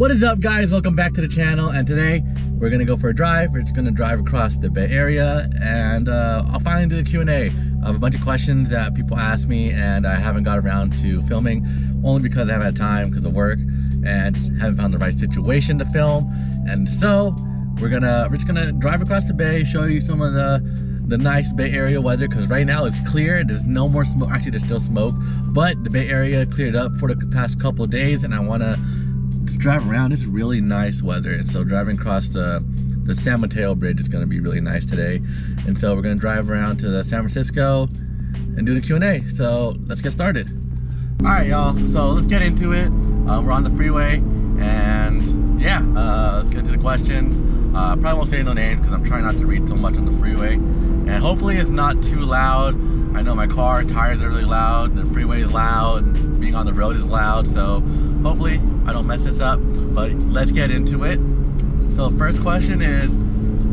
What is up, guys? Welcome back to the channel, and today we're gonna go for a drive. We're just gonna drive across the Bay Area, and I'll finally do a Q&A of a bunch of questions that people ask me, and I haven't got around to filming, only because I haven't had time because of work and just haven't found the right situation to film. And so we're just gonna drive across the bay, show you some of the nice Bay Area weather, because right now it's clear. There's no more smoke. Actually, there's still smoke, but the Bay Area cleared up for the past couple of days, and I want to just drive around. It's really nice weather, and so driving across the San Mateo Bridge is going to be really nice today. And so we're going to drive around to the San Francisco and do the Q&A. So let's get started. All right, y'all, so let's get into it. We're on the freeway, and yeah, let's get into the questions. Probably won't say no names because I'm trying not to read so much on the freeway, and hopefully it's not too loud. I know my car tires are really loud, the freeway is loud, being on the road is loud, so hopefully I don't mess this up, but let's get into it. So first question is,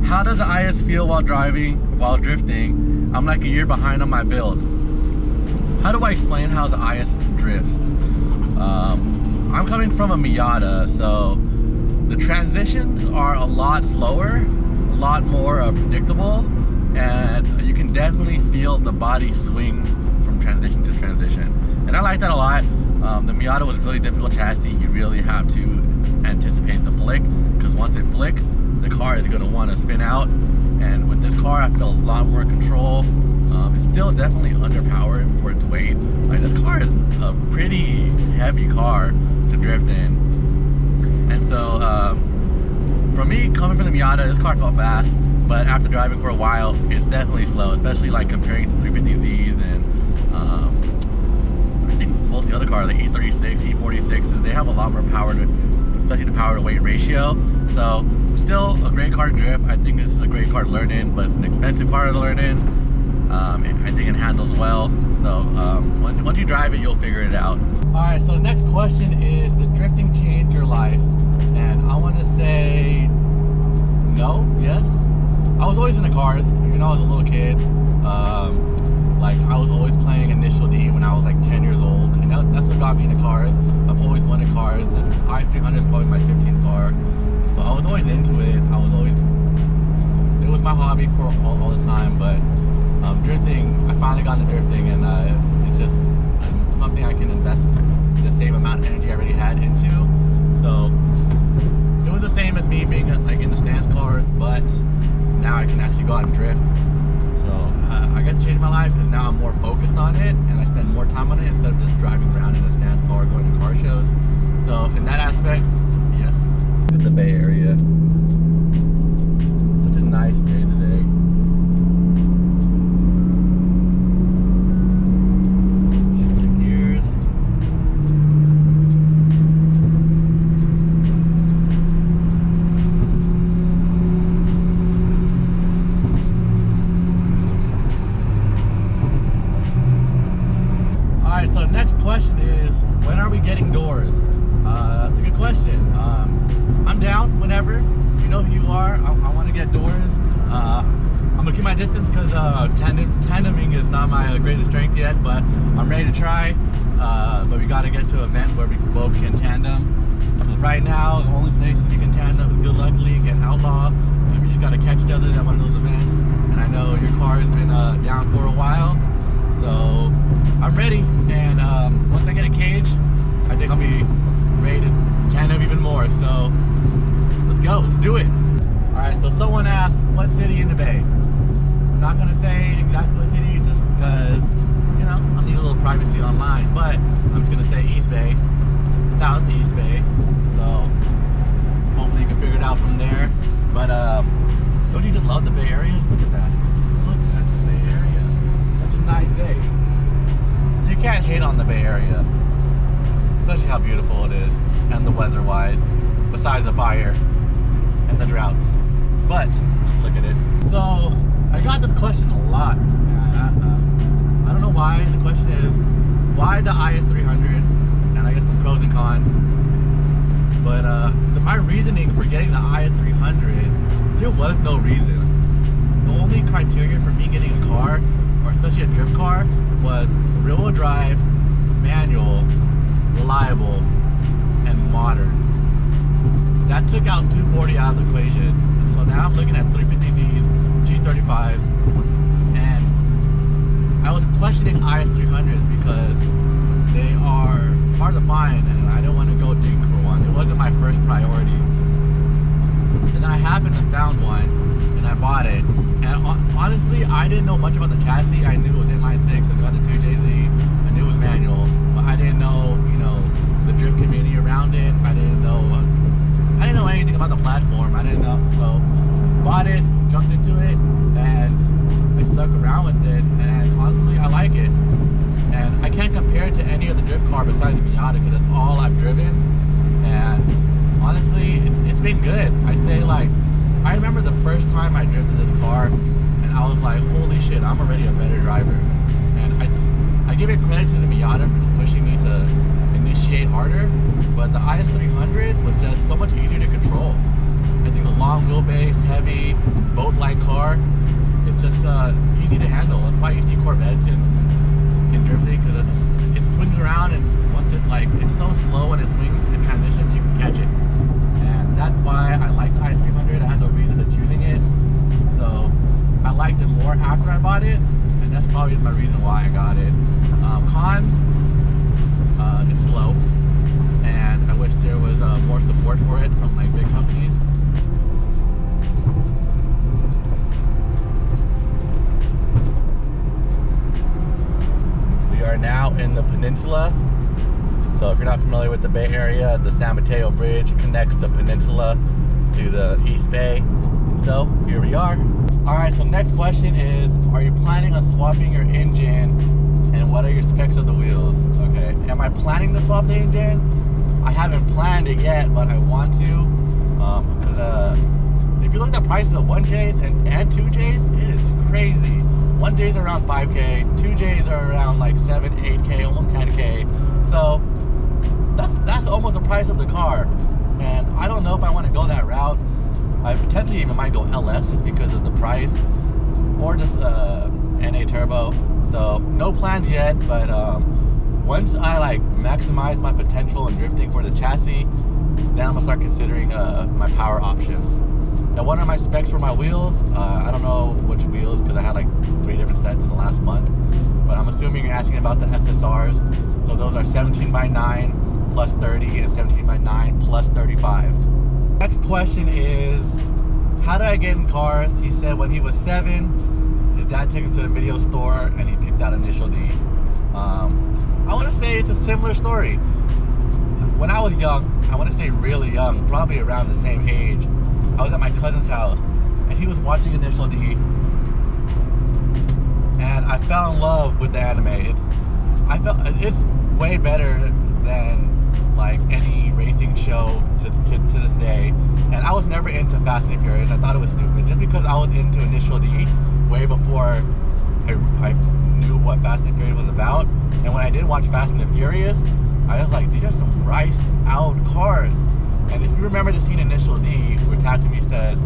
how does the IS feel while drifting? I'm like a year behind on my build. How do I explain how the IS drifts? I'm coming from a Miata, so the transitions are a lot slower, a lot more predictable, and you can definitely feel the body swing from transition to transition. And I like that a lot. The Miata was a really difficult chassis. You really have to anticipate the flick, because once it flicks, the car is going to want to spin out. And with this car, I feel a lot more control. It's still definitely underpowered for its weight. Like, this car is a pretty heavy car to drift in. And so, for me, coming from the Miata, this car felt fast, but after driving for a while, it's definitely slow, especially like comparing to 350Zs and I think most of the other cars, like E36, E46s, they have a lot more power especially the power to weight ratio. So still a great car to drift. I think it's a great car to learn in, but it's an expensive car to learn in. And I think it handles well. So once you drive it, you'll figure it out. All right, so the next question is, did drifting change your life? And I want to say no, yes. I was always into cars, even though I was a little kid. Like, I was always playing Initial D when I was like 10 years old, and that's what got me into cars. I've always wanted cars. This i300 is probably my 15th car, so I was always into it. It was my hobby for all the time, but drifting, I finally got into drifting, and it's just something I can invest the same amount of energy I already had into. So it was the same as me being like in the stance cars, but now I can actually go out and drift. So I got to change my life because now I'm more focused on it, and I spend more time on it instead of just driving around in a stance car, going to car shows. So in that aspect, yes. Look at the Bay Area. Such a nice day today. Question is, when are we getting doors? That's a good question. I'm down whenever. You know who you are. I want to get doors. I'm gonna keep my distance because tandeming is not my greatest strength yet, but I'm ready to try. But we got to get to an event where we both can tandem. Because right now, the only place that you can tandem is Good Luck League and Outlaw. We just got to catch each other at one of those events. And I know your car has been down for a while, so I'm ready. And once I get a cage, I think I'll be ready to tandem even more. So let's go, let's do it. All right, so someone asked, what city in the Bay? I'm not gonna say exactly what city, just because, you know, I'll need a little privacy online, but I'm just gonna say East Bay, Southeast Bay. So hopefully you can figure it out from there. But don't you just love the Bay Area? Look at that, just look at the Bay Area. Such a nice day. You can't hate on the Bay Area, especially how beautiful it is, and the weather-wise, besides the fire and the droughts. But look at it. So I got this question a lot. I don't know why. The question is, why the IS300? And I guess some pros and cons. But my reasoning for getting the IS300, there was no reason. The only criteria for me getting a car, or especially a drift car, was rear-wheel drive, manual, reliable, and modern. that took out 240 out of the equation. So now I'm looking at 350Zs, G35s, and I was questioning IS300s because they are hard to find, and I didn't want to go digging for one. It wasn't my first priority. And then I happened to found one, and I bought it. And honestly, I didn't know much about the chassis. I knew it was inline 6, I knew it had the 2JZ, I knew it was manual, but I didn't know, the drift community around it. I didn't know anything about the platform. I didn't know. So bought it, jumped into it, and I stuck around with it. And honestly, I like it. And I can't compare it to any other drift car besides the Miata because it's all I've driven. And honestly, it's been good. I say, like, I remember the first time I drifted this car, and I was like, holy shit, I'm already a better driver. And I give it credit to the Miata for just pushing me to initiate harder, but the IS300 was just so much easier to control. I think a long wheelbase, heavy, boat-like car, it's just easy to handle. That's why you see Corvettes in drifting, because it swings around, and once it's so slow when it swings and transitions, you can catch it. And that's why I like the IS300. I had no reason to choosing it, so I liked it more after I bought it, and that's probably my reason why I got it. Cons, it's slow, and I wish there was more support for it from like big companies. We are now in the peninsula. So if you're not familiar with the Bay Area, the San Mateo Bridge connects the peninsula to the East Bay. So here we are. All right, so next question is, are you planning on swapping your engine, and what are your specs of the wheels? Okay, am I planning to swap the engine? I haven't planned it yet, but I want to, because if you look at the prices of 1Js and 2Js, it is crazy. 1Js are around 5K, 2Js are around like 7, 8K, almost 10K. So that's almost the price of the car, and I don't know if I want to go that route. I potentially even might go LS just because of the price, or just NA turbo. So no plans yet, but once I like maximize my potential in drifting for the chassis, then I'm gonna start considering my power options. Now, what are my specs for my wheels? I don't know which wheels because I had like 3 different sets in the last month, but I'm assuming you're asking about the SSRs. So those are 17x9 plus 30 and 17x9 plus 35. Next question is, how did I get in cars? He said when he was 7, his dad took him to a video store and he picked out Initial D. I want to say it's a similar story. When I was young, I want to say really young, probably around the same age, I was at my cousin's house and he was watching Initial D, and I fell in love with the anime. It's way better than like any racing show to this day. And I was never into Fast and Furious. I thought it was stupid just because I was into Initial D way before I knew what Fast and Furious was about. And when I did watch Fast and the Furious, I was like, these are some priced out cars. And if you remember the scene in Initial D where Takumi says,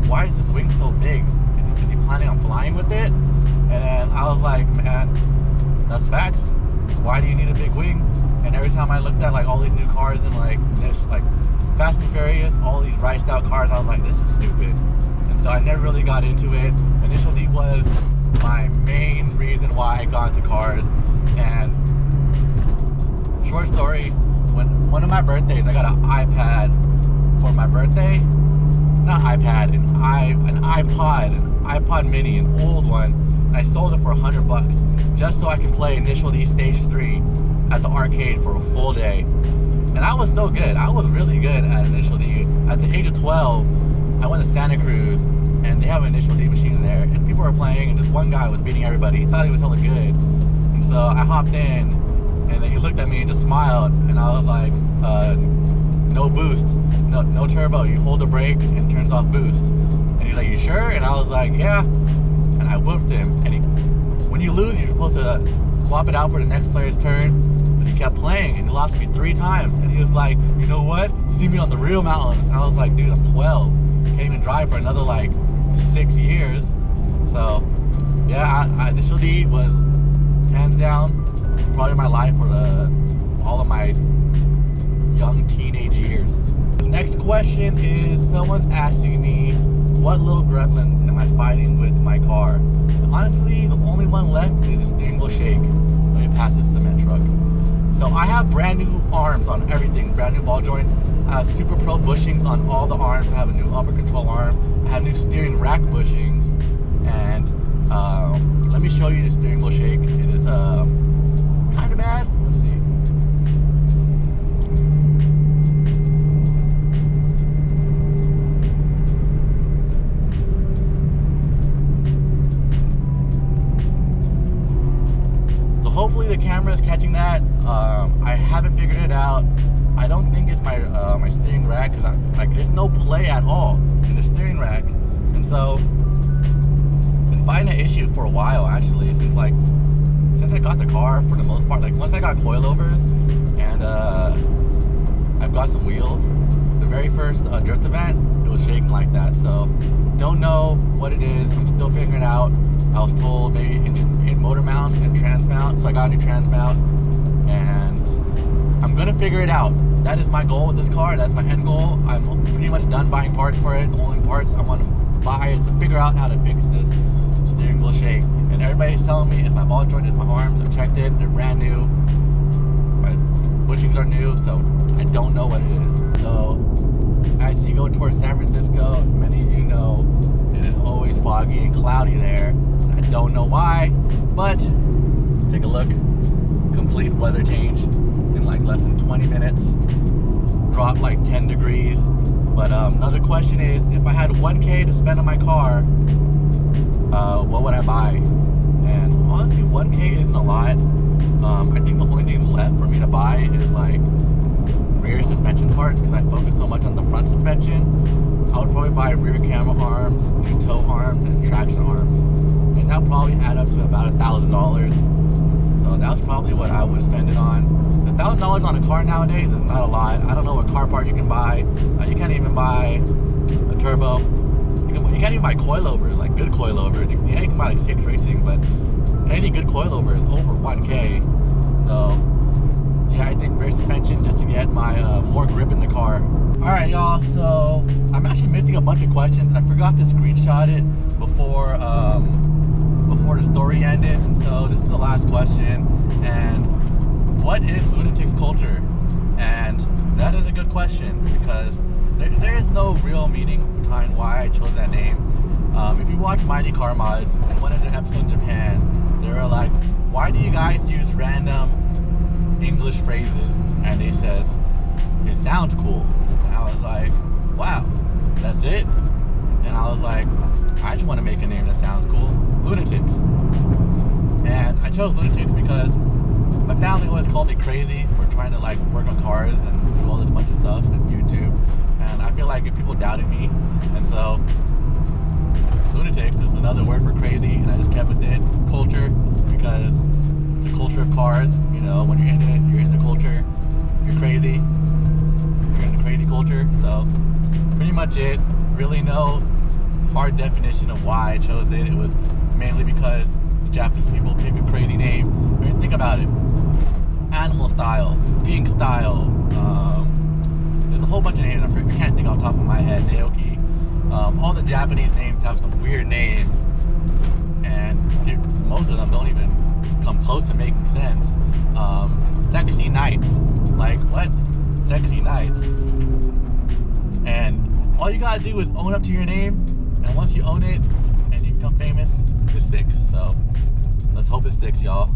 why is this wing so big? Is he planning on flying with it? And then I was like, man, that's facts. Why do you need a big wing? And every time I looked at like all these new cars and like Fast and Furious, all these priced out cars, I was like, this is stupid. And so I never really got into it. Initial D was my main reason why I got into cars. And short story, when one of my birthdays, I got an iPad for my birthday. Not iPad, an iPod mini, an old one. And I sold it for $100 just so I can play Initial D Stage 3 at the arcade for a full day. And I was so good. I was really good at Initial D. At the age of 12, I went to Santa Cruz and they have an Initial D machine there, and people were playing, and this one guy was beating everybody. He thought he was hella good. And so I hopped in, and then he looked at me and just smiled, and I was like, no boost, no turbo. You hold the brake and it turns off boost. And he's like, you sure? And I was like, yeah. And I whooped him. And when you lose, you're supposed to swap it out for the next player's turn. But he kept playing, and he lost me 3 times. And he was like, you know what? See me on the real mountains. And I was like, dude, I'm 12. Can't even drive for another like 6 years. So yeah, Initial D was hands down probably my life for all of my young teenage years. The next question is, someone's asking me, what little gremlins am I fighting with my car? And honestly, the only one left is a steering wheel shake. Let me pass this cement truck. So I have brand new arms on everything, brand new ball joints. I have Super Pro bushings on all the arms. I have a new upper control arm. I have new steering rack bushings. And let me show you the steering wheel shake. It is kind of bad. Let's see. So hopefully the camera is catching that. I haven't figured it out. I don't think it's my my steering rack, because there's no play at all in the steering rack, and so been finding an issue for a while actually, since I got the car. For the most part, like once I got coilovers and I've got some wheels, the very first drift event, it was shaking like that. So don't know what it is. I'm still figuring it out. I was told maybe in motor mounts and trans mount, so I got a new trans mount, and I'm gonna figure it out. That is my goal with this car. That's my end goal. I'm pretty much done buying parts for it. The only parts I want to buy is to figure out how to fix this steering wheel shake. And everybody's telling me it's my ball joint, it's my arms. I've checked it, they're brand new. My bushings are new, so I don't know what it is. So as you go towards San Francisco, as many of you know, it is always foggy and cloudy there. I don't know why, but take a look. Complete weather change in like less than 20 minutes. Drop like 10 degrees. But another question is, if I had 1K to spend on my car, what would I buy? And honestly, 1K isn't a lot. I think the only thing left for me to buy is like rear suspension parts, because I focus so much on the front suspension. I would probably buy rear camera arms, new tow arms, and traction arms. And that would probably add up to about $1,000. So that's probably what I would spend it on. $1,000 on a car nowadays is not a lot. I don't know what car part you can buy. You can't even buy a turbo. You can't even buy coilovers, like good coilovers. You can buy like 6 racing, but any good coilover is over 1K. So yeah, I think rear suspension just to get my more grip in the car. All right, y'all. So I'm actually missing a bunch of questions. I forgot to screenshot it before the story ended, and so this is the last question. And what is Lunatics culture? And that is a good question, because there is no real meaning behind why I chose that name. If you watch Mighty Car Mods, in one of their episodes in Japan, they were like, why do you guys use random English phrases? And they says, it sounds cool. And I was like, wow, that's it? And I was like, I just want to make a name that sounds cool. Lunatics. And I chose Lunatics because my family always called me crazy for trying to like work on cars and do all this bunch of stuff on YouTube. And I feel like if people doubted me, and so Lunatics is another word for crazy, and I just kept with it. Culture, because it's a culture of cars. You know, when you're in it, you're in the culture. If you're crazy, you're in the crazy culture. So pretty much it. Really no hard definition of why I chose it. It was mainly because the Japanese people pick a crazy name. I mean, think about it. Animal style, pink style. There's a whole bunch of names. I can't think off the top of my head. Naoki. All the Japanese names have some weird names, and most of them don't even come close to making sense. Sexy Nights. Like, what? Sexy Nights. And all you gotta do is own up to your name, and once you own it and you become famous, it sticks. So let's hope it sticks, y'all.